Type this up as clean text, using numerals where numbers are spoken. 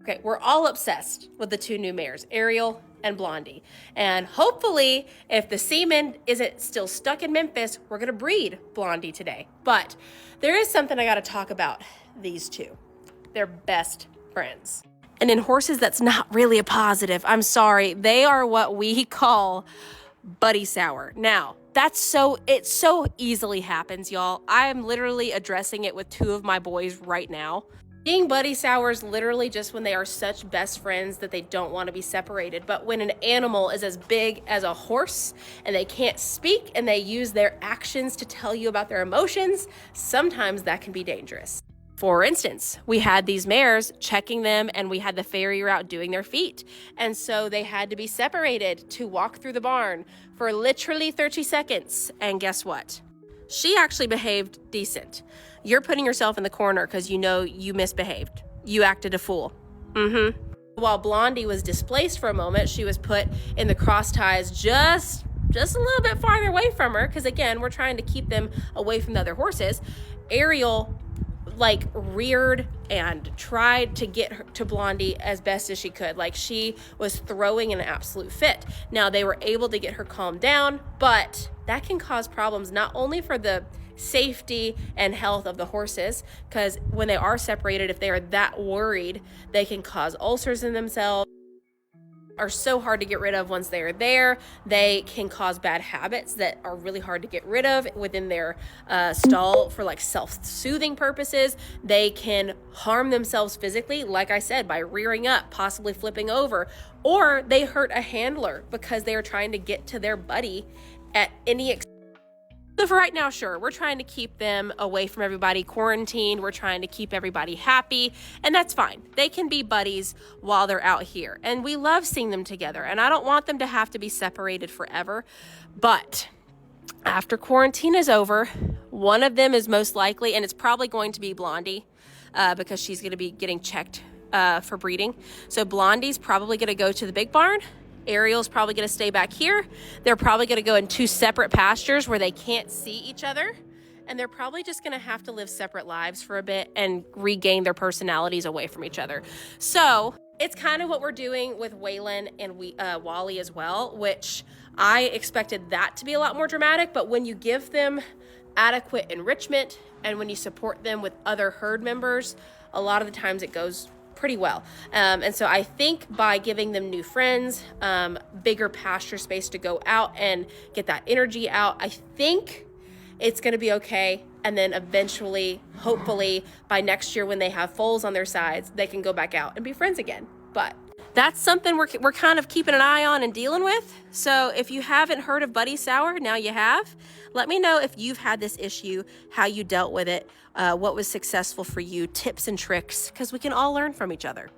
Okay, we're all obsessed with the two new mares, Ariel and Blondie. And hopefully, if the semen isn't still stuck in Memphis, we're gonna breed Blondie today. But there is something I gotta talk about these two. They're best friends. And in horses, that's not really a positive. I'm sorry. They are what we call buddy sour. Now, it so easily happens, y'all. I am literally addressing it with two of my boys right now. Being buddy sour is literally just when they are such best friends that they don't want to be separated. But when an animal is as big as a horse and they can't speak and they use their actions to tell you about their emotions, sometimes that can be dangerous. For instance, we had these mares checking them and we had the farrier out doing their feet. And so they had to be separated to walk through the barn for literally 30 seconds. And guess what? She actually behaved decent. You're putting yourself in the corner because you know you misbehaved. You acted a fool. While Blondie was displaced for a moment, she was put in the cross ties just a little bit farther away from her because, again, we're trying to keep them away from the other horses. Ariel reared and tried to get her to Blondie as best as she could. She was throwing an absolute fit. Now, they were able to get her calmed down, but that can cause problems not only for the safety and health of the horses, because when they are separated, if they are that worried, they can cause ulcers in themselves. Are so hard to get rid of once they are there. They can cause bad habits that are really hard to get rid of within their stall for self-soothing purposes. They can harm themselves physically, like I said, by rearing up, possibly flipping over, or they hurt a handler because they are trying to get to their buddy at any extent. So for right now, sure, we're trying to keep them away from everybody, quarantined. We're trying to keep everybody happy, and that's fine. They can be buddies while they're out here, and we love seeing them together, and I don't want them to have to be separated forever. But after quarantine is over, one of them is most likely, and it's probably going to be Blondie because she's going to be getting checked for breeding. So Blondie's probably going to go to the big barn. Ariel's probably going to stay back here. They're probably going to go in two separate pastures where they can't see each other. And they're probably just going to have to live separate lives for a bit and regain their personalities away from each other. So it's kind of what we're doing with Waylon and Wally as well, which I expected that to be a lot more dramatic. But when you give them adequate enrichment and when you support them with other herd members, a lot of the times it goes pretty well. And so I think by giving them new friends, bigger pasture space to go out and get that energy out, I think it's going to be okay. And then eventually, hopefully by next year when they have foals on their sides, they can go back out and be friends again. But that's something we're kind of keeping an eye on and dealing with. So if you haven't heard of buddy sour, now you have. Let me know if you've had this issue, how you dealt with it, what was successful for you, tips and tricks, because we can all learn from each other.